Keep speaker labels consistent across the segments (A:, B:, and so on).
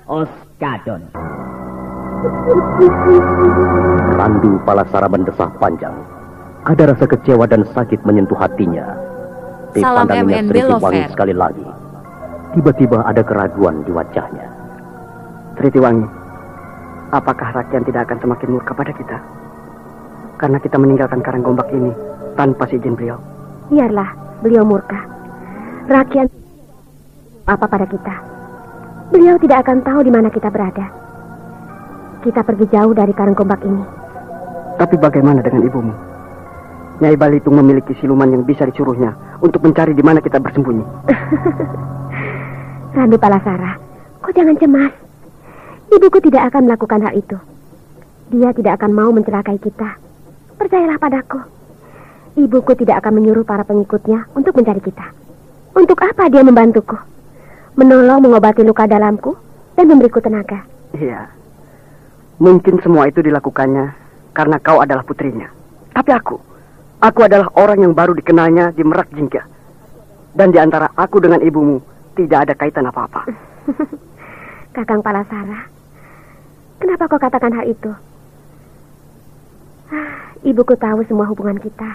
A: Oskadon.
B: Randu Palasara mendesah panjang. Ada rasa kecewa dan sakit menyentuh hatinya.
C: Salam
B: Dipandanginya
C: MNB
B: Tritiwangi
C: Lover.
B: sekali lagi. Tiba-tiba ada keraguan di wajahnya.
D: Tritiwangi, apakah rakyat tidak akan semakin murka pada kita? Karena kita meninggalkan Karanggombak ini tanpa izin beliau.
E: Biarlah beliau murka. Rakyat apa pada kita? Beliau tidak akan tahu di mana kita berada. Kita pergi jauh dari Karanggombak ini.
D: Tapi bagaimana dengan ibumu? Nyai Balitung memiliki siluman yang bisa disuruhnya untuk mencari di mana kita bersembunyi.
E: Randu Palasara, kau jangan cemas. Ibuku tidak akan melakukan hal itu. Dia tidak akan mau mencelakai kita. Percayalah padaku. Ibuku tidak akan menyuruh para pengikutnya untuk mencari kita. Untuk apa dia membantuku? Menolong mengobati luka dalamku dan memberiku tenaga.
D: Iya. Mungkin semua itu dilakukannya karena kau adalah putrinya. Tapi aku adalah orang yang baru dikenalnya di Merak Jingga. Dan di antara aku dengan ibumu tidak ada kaitan apa-apa.
E: Kakang Palasara, kenapa kau katakan hal itu? Ibuku tahu semua hubungan kita.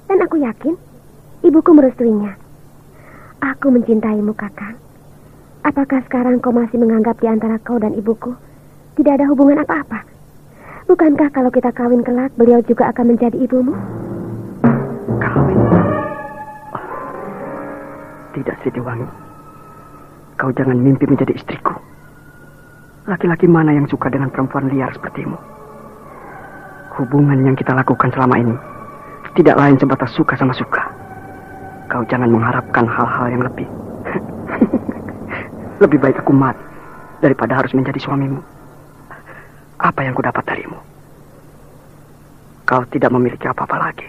E: Dan aku yakin ibuku merestuinya. Aku mencintaimu, Kakang. Apakah sekarang kau masih menganggap di antara kau dan ibuku tidak ada hubungan apa-apa? Bukankah kalau kita kawin kelak, beliau juga akan menjadi ibumu?
D: Kawin? Oh, tidak, Tritiwangi. Kau jangan mimpi menjadi istriku. Laki-laki mana yang suka dengan perempuan liar sepertimu? Hubungan yang kita lakukan selama ini tidak lain sebatas suka sama suka. Kau jangan mengharapkan hal-hal yang lebih. Lebih baik aku mati daripada harus menjadi suamimu. Apa yang kudapat darimu? Kau tidak memiliki apa-apa lagi.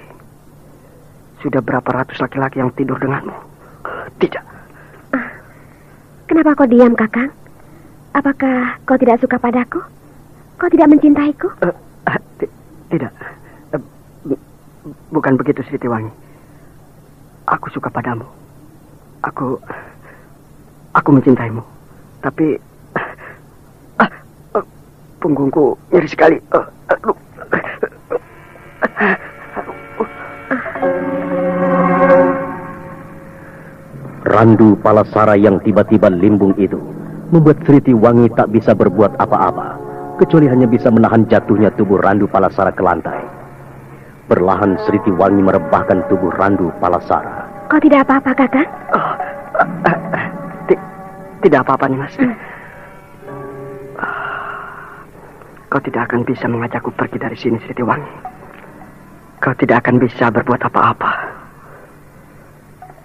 D: Sudah berapa ratus laki-laki yang tidur denganmu? Tidak.
E: Kenapa kau diam, Kakang? Apakah kau tidak suka padaku? Kau tidak mencintaiku?
D: Tidak. Bukan begitu, Tritiwangi. Aku suka padamu. Aku mencintaimu. Tapi punggungku nyeri sekali.
B: Randu Palasara yang tiba-tiba limbung itu membuat Tritiwangi tak bisa berbuat apa-apa, kecuali hanya bisa menahan jatuhnya tubuh Randu Palasara ke lantai. Perlahan Tritiwangi merebahkan tubuh Randu Palasara.
E: Kau tidak apa-apa, Kakang?
D: Tidak apa-apa, Nimas. Kau tidak akan bisa mengajakku pergi dari sini, Tritiwangi. Kau tidak akan bisa berbuat apa-apa.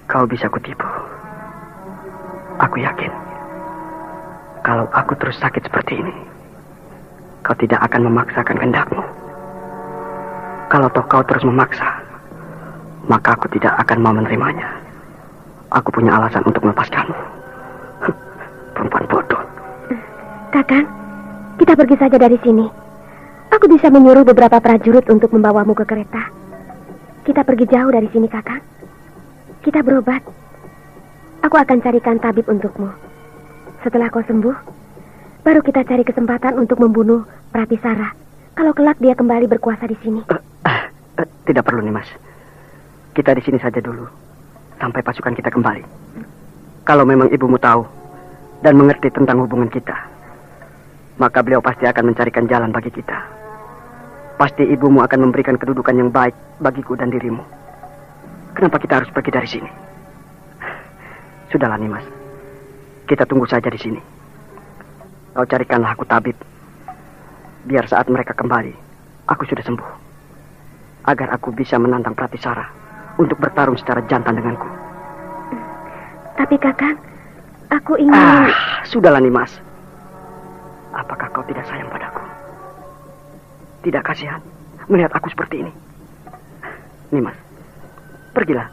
D: Kau bisa kutipu. Aku yakin. Kalau aku terus sakit seperti ini, kau tidak akan memaksakan kehendakmu. Kalau toh kau terus memaksa, maka aku tidak akan mau menerimanya. Aku punya alasan untuk melepaskanmu. Perempuan bodoh.
E: Kakang, kita pergi saja dari sini. Aku bisa menyuruh beberapa prajurit untuk membawamu ke kereta. Kita pergi jauh dari sini, Kakang. Kita berobat. Aku akan carikan tabib untukmu. Setelah kau sembuh, baru kita cari kesempatan untuk membunuh Pratisara. Kalau kelak dia kembali berkuasa di sini.
D: Tidak perlu, Nimas. Kita di sini saja dulu, sampai pasukan kita kembali. Kalau memang ibumu tahu dan mengerti tentang hubungan kita, maka beliau pasti akan mencarikan jalan bagi kita. Pasti ibumu akan memberikan kedudukan yang baik bagiku dan dirimu. Kenapa kita harus pergi dari sini? Sudahlah, Nimas. Kita tunggu saja di sini. Kau carikanlah aku tabib. Biar saat mereka kembali, aku sudah sembuh. Agar aku bisa menantang Pratisara untuk bertarung secara jantan denganku.
E: Tapi Kakang, aku ingin...
D: Sudahlah, Nimas. Apakah kau tidak sayang padaku? Tidak kasihan melihat aku seperti ini? Nimas, pergilah.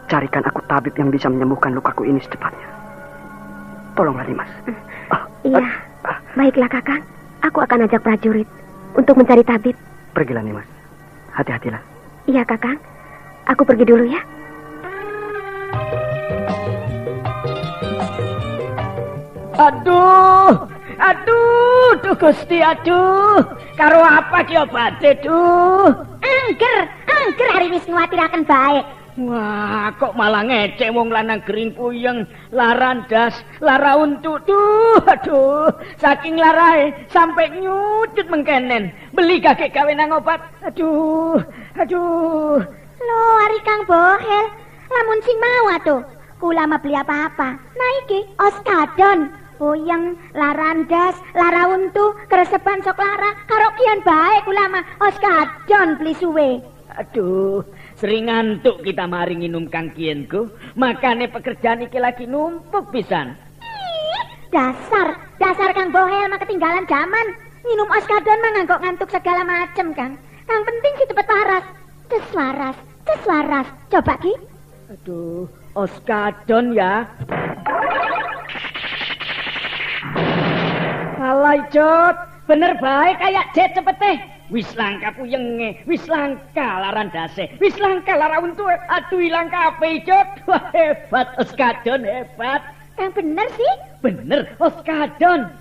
D: Carikan aku tabib yang bisa menyembuhkan lukaku ini secepatnya. Tolonglah, Nimas.
E: Iya, baiklah Kakang. Aku akan ajak prajurit untuk mencari tabib.
D: Pergilah, Nimas. Hati-hatilah.
E: Iya, Kakang. Aku pergi dulu ya.
A: Aduh, Gusti, aduh. Karo apa ki obate, duh?
C: Angger hari wis nguwatiraken bae.
A: Wah, kok malah ngecek wong lanang gering puyeng, lara ndas, lara untu. Duh, aduh, saking larae sampai nyucut mengkenen. Beli kakek gawe nang obat. Aduh.
C: Lho, ari Kang Bohel, lamun sing mau atuh. Kula mah beli apa-apa. Nah iki oskadon, puyeng, lara ndas, lara untu, keresepan sok lara, karo kian bae kula mah oskadon beli suwe.
A: Aduh, sering ngantuk kita mari nginum Kang Kienku. Makane pekerjaan iki lagi numpuk pisan.
C: Dasar Kang Bohel mah ketinggalan zaman. Minum oskadon mah nganggok ngantuk segala macem, Kang. Yang penting sih cepet waras. Tes waras. Coba Ki.
A: Aduh, oskadon ya. Alay, Jot. Bener baik kayak jet cepete. Wis langka puyenge, wis langka laran dase, wis langka lara untu. Aduh, ilang kabeh, Jot. Wah, hebat oskadon, hebat.
C: Yang bener sih?
A: Bener, oskadon.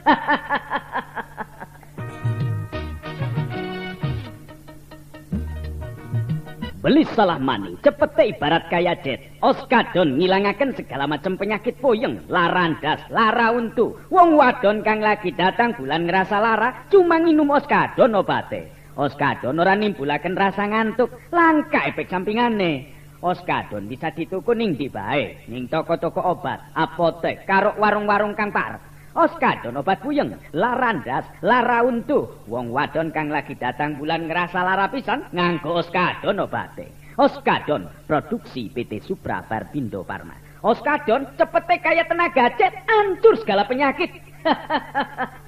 A: Beli salah maning, cepete ibarat kaya jet. Oskadon ngilangaken segala macam penyakit puyeng, lara ndas, lara untu. Wong wadon kang lagi datang bulan ngerasa lara, cuma nginum oskadon obate. Oskadon ora nimbulaken rasa ngantuk, langka efek sampingane. Oskadon bisa dituku ning ndi bae, ning toko-toko obat, apotek, karo warung-warung kang parek. Oskadon obat puyeng, lara ndas, lara untu. Wong wadon kang lagi datang bulan ngerasa lara pisan, nganggo oskadon obate. Oskadon produksi PT Supra Barbindo Pharma. Oskadon cepete kaya tenaga jet, hancur segala penyakit.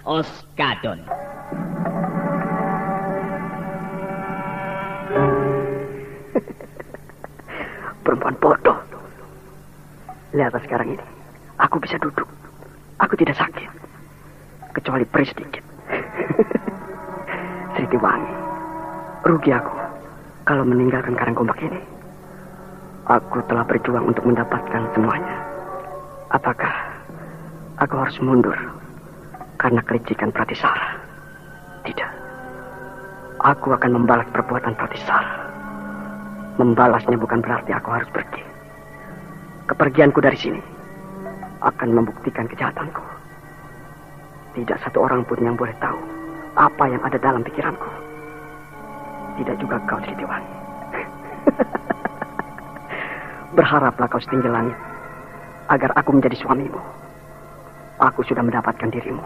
A: Oskadon.
D: Perempuan bodoh. Lihat sekarang ini. Aku bisa duduk. Aku tidak sakit. Kecuali perih sedikit. Sritiwangi. Rugi aku kalau meninggalkan Karanggombak ini. Aku telah berjuang untuk mendapatkan semuanya. Apakah aku harus mundur karena kelicikan Pratisara? Tidak. Aku akan membalas perbuatan Pratisara. Membalasnya bukan berarti aku harus pergi. Kepergianku dari sini akan membuktikan kejahatanku. Tidak satu orang pun yang boleh tahu apa yang ada dalam pikiranku. Tidak juga kau, Sritiwangi. Berharaplah kau setinggi langit agar aku menjadi suamimu. Aku sudah mendapatkan dirimu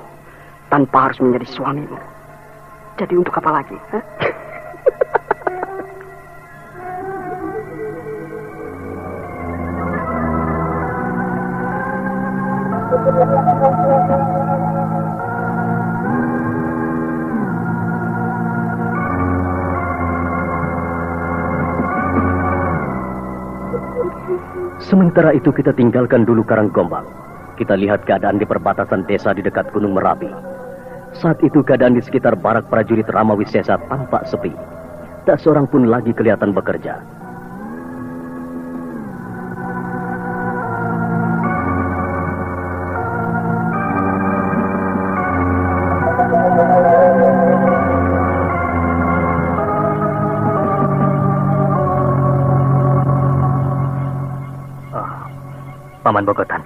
D: tanpa harus menjadi suamimu. Jadi untuk apa lagi?
B: Sementara itu kita tinggalkan dulu Karanggombak. Kita lihat keadaan di perbatasan desa di dekat Gunung Merapi. Saat itu keadaan di sekitar barak prajurit Ramawisesa tampak sepi. Tak seorang pun lagi kelihatan bekerja.
F: Paman Bogotan,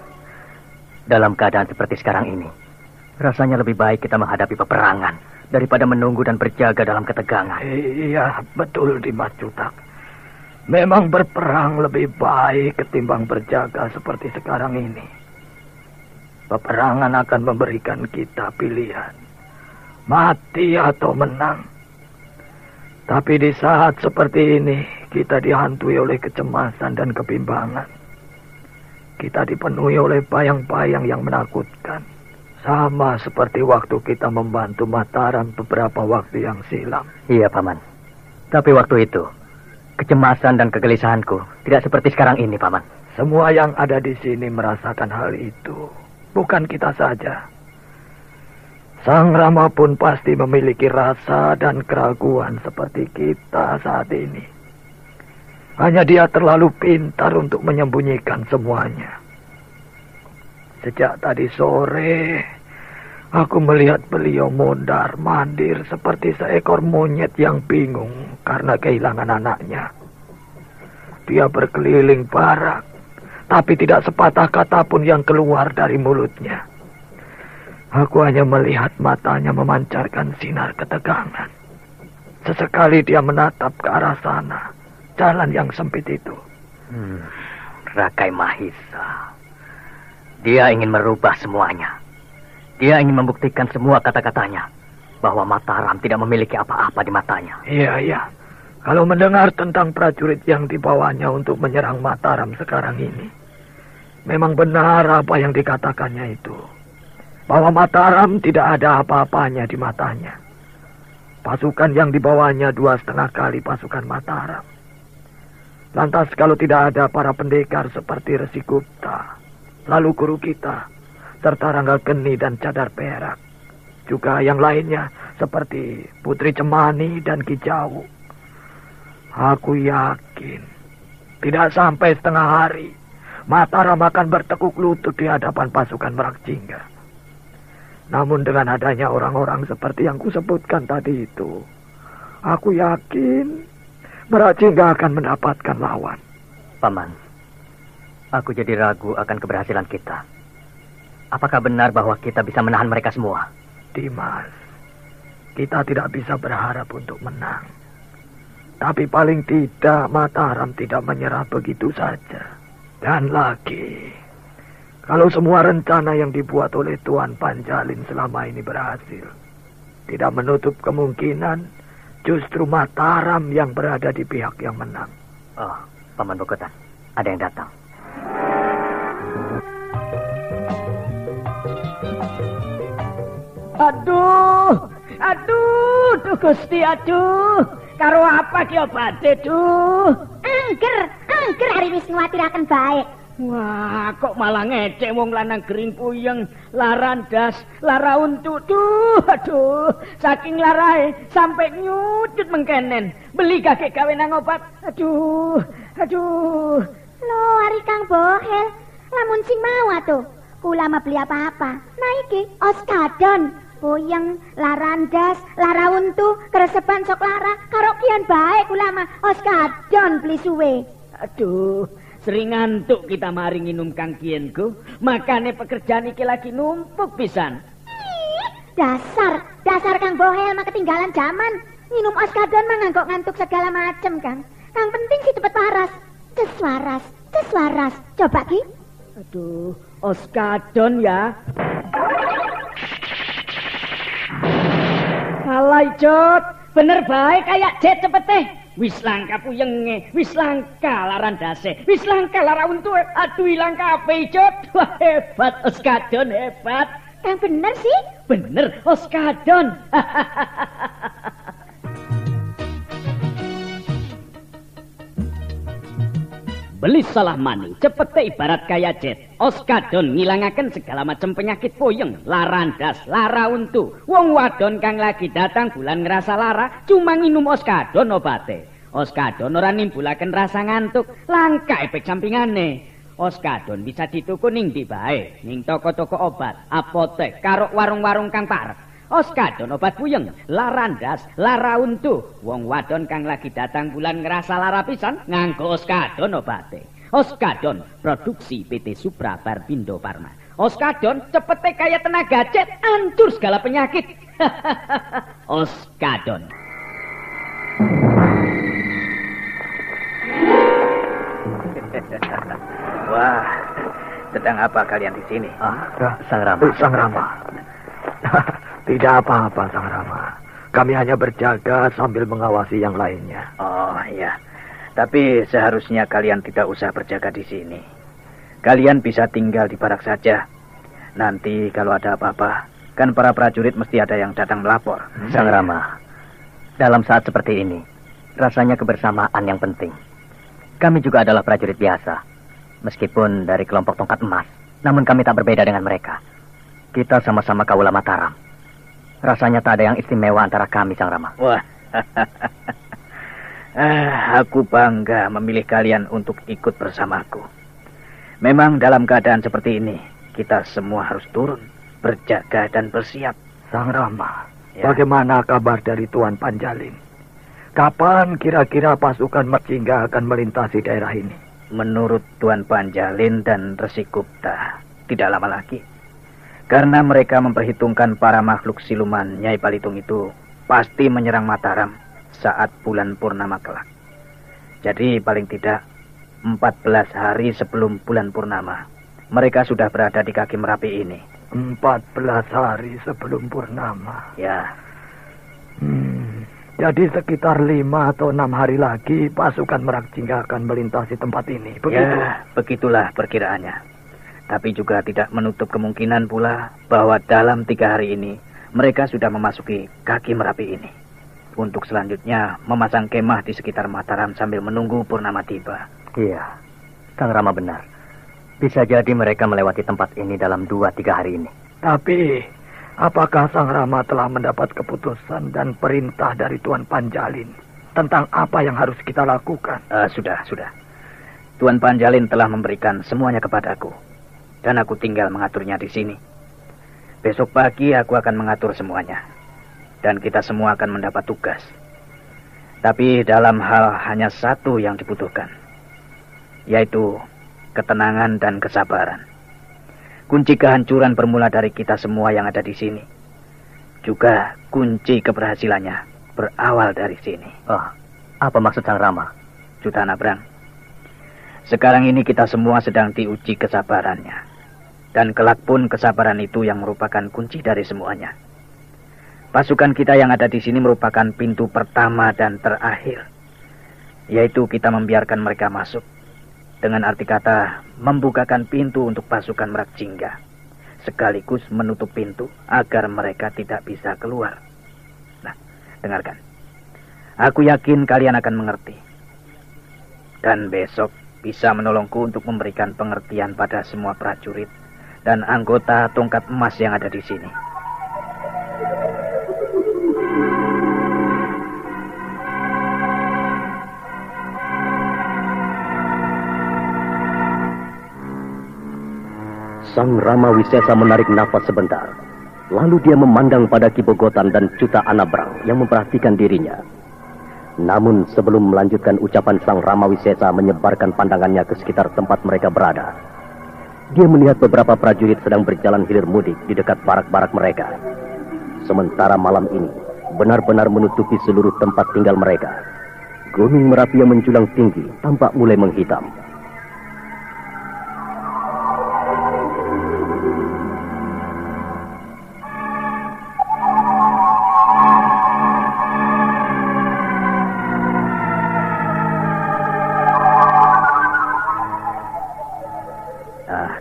F: dalam keadaan seperti sekarang ini, rasanya lebih baik kita menghadapi peperangan daripada menunggu dan berjaga dalam ketegangan.
G: Iya, betul Dimas Cutak. Memang berperang lebih baik ketimbang berjaga seperti sekarang ini. Peperangan akan memberikan kita pilihan, mati atau menang. Tapi di saat seperti ini, kita dihantui oleh kecemasan dan kebimbangan. Kita dipenuhi oleh bayang-bayang yang menakutkan. Sama seperti waktu kita membantu Mataram beberapa waktu yang silam.
F: Iya, Paman. Tapi waktu itu, kecemasan dan kegelisahanku tidak seperti sekarang ini, Paman.
G: Semua yang ada di sini merasakan hal itu. Bukan kita saja. Sang Rama pun pasti memiliki rasa dan keraguan seperti kita saat ini. Hanya dia terlalu pintar untuk menyembunyikan semuanya. Sejak tadi sore, aku melihat beliau mondar-mandir seperti seekor monyet yang bingung karena kehilangan anaknya. Dia berkeliling barak, tapi tidak sepatah kata pun yang keluar dari mulutnya. Aku hanya melihat matanya memancarkan sinar ketegangan. Sesekali dia menatap ke arah sana, jalan yang sempit itu.
F: Rakai Mahisa. Dia ingin merubah semuanya. Dia ingin membuktikan semua kata-katanya bahwa Mataram tidak memiliki apa-apa di matanya.
G: Iya. Kalau mendengar tentang prajurit yang dibawanya untuk menyerang Mataram sekarang ini, memang benar apa yang dikatakannya itu. Bahwa Mataram tidak ada apa-apanya di matanya. Pasukan yang dibawanya 2,5 kali pasukan Mataram. Lantas kalau tidak ada para pendekar seperti Resi Gupta, lalu guru kita, serta Rangga Geni dan Cadar Perak, juga yang lainnya seperti Putri Cemani dan Ki Jawu, aku yakin tidak sampai setengah hari Mataram akan bertekuk lutut di hadapan pasukan Merakjingga. Namun dengan adanya orang-orang seperti yang kusebutkan tadi itu, aku yakin Merakjingga akan mendapatkan lawan.
F: Paman, aku jadi ragu akan keberhasilan kita. Apakah benar bahwa kita bisa menahan mereka semua?
G: Dimas, kita tidak bisa berharap untuk menang. Tapi paling tidak Mataram tidak menyerah begitu saja. Dan lagi, kalau semua rencana yang dibuat oleh Tuan Panjalin selama ini berhasil, tidak menutup kemungkinan justru Mataram yang berada di pihak yang menang.
F: Oh, Paman Bogotan, ada yang datang.
A: Aduh, Gusti, aduh. Karo apa ki obate, duh?
C: Angger hari wis nguwatiraken bae.
A: Wah, kok malah ngecek wong lanang gering puyeng, larandas, lara untu. Duh, aduh, saking larae sampai nyudut mengkenen. Beli kakek gawe nang obat. Aduh.
C: Lho, ari Kang Bohel, lamun sing mau atuh. Kula mah beli apa-apa. Nah iki Oskadon, puyeng, larandas, lara untu, keresepan sok lara, karo kian bae kula mah Oskadon beli suwe.
A: Aduh, sering ngantuk kita mari nginum Kang Kienku. Makane pekerjaan iki lagi numpuk pisan.
C: Dasar Kang Bohel mah ketinggalan zaman. Minum Oskadon mah ngantuk segala macem, Kang. Kang penting sih cepet waras. Ceswaras. Coba ki.
A: Aduh, Oskadon ya. Alay Jod, bener baik kayak Jet cepet teh. Wis langka puyenge, wis langka larandase, wis langka lara untu. Aduh ilang kabeh Jod. Wah hebat Oskadon, hebat.
C: Kang bener sih?
A: Bener Oskadon. Beli salah mani, cepete ibarat kaya Jet. Oskadon ngilangaken segala macam penyakit puyeng, larandas, lara untu. Wong wadon kang lagi datang bulan ngerasa lara, cuma nginum Oskadon obate. Oskadon ora nimbulaken rasa ngantuk, langka efek sampingane. Oskadon bisa dituku ning ndi bae, ning toko-toko obat, apotek, karo warung-warung kang parek. Oskadon obat puyeng, larandas, lara untu. Wong wadon kang lagi datang bulan ngerasa lara pisan, nganggo Oskadon obate. Oskadon produksi PT Supra Barbindo Pharma. Oskadon cepete kaya tenaga Jet, hancur segala penyakit. Oskadon.
F: Wah, sedang apa kalian di sini?
G: Sang Rama. Tidak apa-apa, Sang Rama. Kami hanya berjaga sambil mengawasi yang lainnya.
F: Oh, iya. Tapi seharusnya kalian tidak usah berjaga di sini. Kalian bisa tinggal di barak saja. Nanti kalau ada apa-apa, kan para prajurit mesti ada yang datang melapor. Sang Rama, dalam saat seperti ini, rasanya kebersamaan yang penting. Kami juga adalah prajurit biasa. Meskipun dari kelompok tongkat emas, namun kami tak berbeda dengan mereka. Kita sama-sama Kaula Mataram. Rasanya tak ada yang istimewa antara kami, Sang Rama. Wah, aku bangga memilih kalian untuk ikut bersamaku. Memang dalam keadaan seperti ini, kita semua harus turun, berjaga dan bersiap.
G: Sang Rama, bagaimana kabar dari Tuan Panjalin? Kapan kira-kira pasukan Mercingga akan melintasi daerah ini?
F: Menurut Tuan Panjalin dan Resi Gupta, tidak lama lagi. Karena mereka memperhitungkan para makhluk siluman Nyai Balitung itu pasti menyerang Mataram saat bulan purnama kelak. Jadi paling tidak 14 hari sebelum bulan purnama, mereka sudah berada di kaki Merapi ini.
G: 14 hari sebelum purnama.
F: Ya.
G: Jadi sekitar 5 atau 6 hari lagi pasukan Mercingga akan melintasi tempat ini. Begitu?
F: Ya, begitulah perkiraannya. Tapi juga tidak menutup kemungkinan pula bahwa dalam 3 hari ini mereka sudah memasuki kaki Merapi ini. Untuk selanjutnya memasang kemah di sekitar Mataram sambil menunggu purnama tiba.
B: Iya, Kang Rama benar. Bisa jadi mereka melewati tempat ini dalam 2-3 hari ini.
G: Tapi, apakah Sang Rama telah mendapat keputusan dan perintah dari Tuan Panjalin tentang apa yang harus kita lakukan?
F: Sudah. Tuan Panjalin telah memberikan semuanya kepadaku. Dan aku tinggal mengaturnya di sini. Besok pagi aku akan mengatur semuanya. Dan kita semua akan mendapat tugas. Tapi dalam hal hanya satu yang dibutuhkan. Yaitu ketenangan dan kesabaran. Kunci kehancuran bermula dari kita semua yang ada di sini. Juga kunci keberhasilannya berawal dari sini.
B: Oh, apa maksud Sang Rama?
F: Jutanabrang, sekarang ini kita semua sedang diuji kesabarannya. Dan kelak pun kesabaran itu yang merupakan kunci dari semuanya. Pasukan kita yang ada di sini merupakan pintu pertama dan terakhir. Yaitu kita membiarkan mereka masuk. Dengan arti kata, membukakan pintu untuk pasukan Mercingga. Sekaligus menutup pintu agar mereka tidak bisa keluar. Nah, dengarkan. Aku yakin kalian akan mengerti. Dan besok bisa menolongku untuk memberikan pengertian pada semua prajurit dan anggota tongkat emas yang ada di sini.
B: Sang Rama Wisesa menarik nafas sebentar. Lalu dia memandang pada Ki Bogotan dan Cuta Anabrang yang memperhatikan dirinya. Namun sebelum melanjutkan ucapan Sang Rama Wisesa menyebarkan pandangannya ke sekitar tempat mereka berada. Dia melihat beberapa prajurit sedang berjalan hilir mudik di dekat barak-barak mereka. Sementara malam ini benar-benar menutupi seluruh tempat tinggal mereka. Gunung Merapi yang menjulang tinggi tampak mulai menghitam.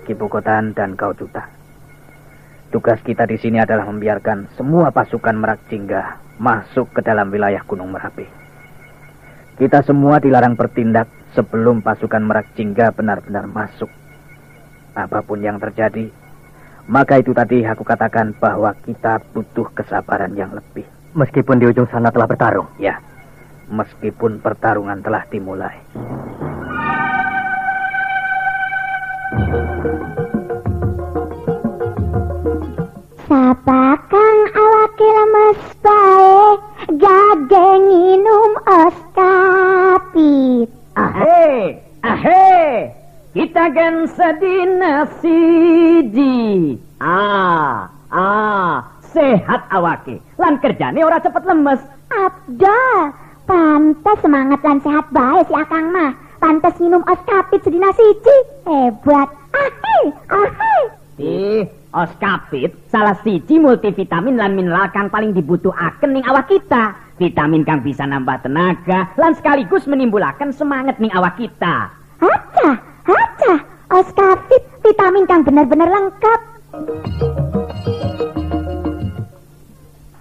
F: Ki Bogotan dan kau Cuta. Tugas kita di sini adalah membiarkan semua pasukan Mercingga masuk ke dalam wilayah Gunung Merapi. Kita semua dilarang bertindak sebelum pasukan Mercingga benar-benar masuk. Apapun yang terjadi, maka itu tadi aku katakan bahwa kita butuh kesabaran yang lebih.
B: Meskipun di ujung sana telah bertarung?
F: Ya, meskipun pertarungan telah dimulai.
C: Sapa kang awake lemes bae, gage nginum os kapit.
A: Ahe, kita kan sedina siji. Sehat awake, lan kerjane ora cepet lemes.
C: Abdal, pantes semangat lan sehat bae si akang mah. Pantes minum os kapit sedina siji. Hebat.
A: Os kapit salah siji multivitamin lan mineral kang paling dibutuhaken ning awak kita. Vitamin kang bisa nambah tenaga lan sekaligus menimbulaken semangat ning awak kita.
C: Haca, os kapit vitamin kang bener-bener lengkap.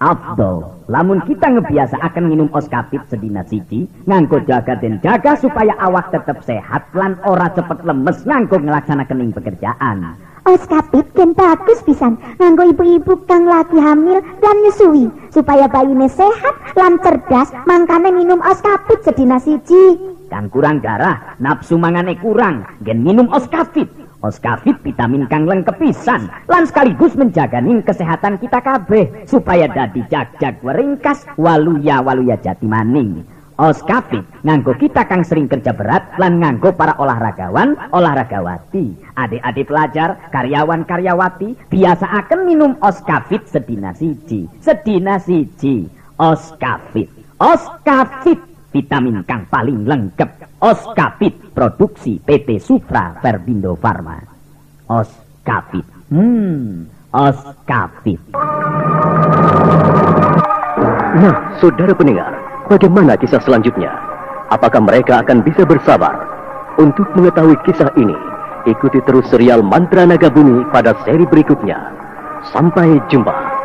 A: Abdul, lamun kita ngebiasa akan minum os kapit sedina siji, nganggo jaga dan jaga supaya awak tetap sehat lan ora cepet lemes nganggo ngelaksanakan ing pekerjaan.
C: Os kapit kan bagus pisan nganggo ibu-ibu kang lagi hamil dan nyusui supaya bayine sehat lan cerdas, mangkane minum os kapit sedina siji.
A: Kang kurang darah, nafsu mangane kurang, gen minum os kapit. Oskavit vitamin kang lengkep pisan lan sekaligus menjaganing kesehatan kita kabeh supaya dadi jag-jag weringkas waluya jati maning. Oskavit nganggo kita kang sering kerja berat lan nganggo para olahragawan olahragawati. Adik-adik pelajar, karyawan karyawati biasa akan minum Oskavit sedina siji. Oskavit vitamin kang paling lengkap. Oskavit produksi PT Supra Verbindo Farma. Oskavit. Oskavit.
B: Nah, saudara pendengar, bagaimana kisah selanjutnya? Apakah mereka akan bisa bersabar? Untuk mengetahui kisah ini, ikuti terus serial Mantra Naga Bumi pada seri berikutnya. Sampai jumpa.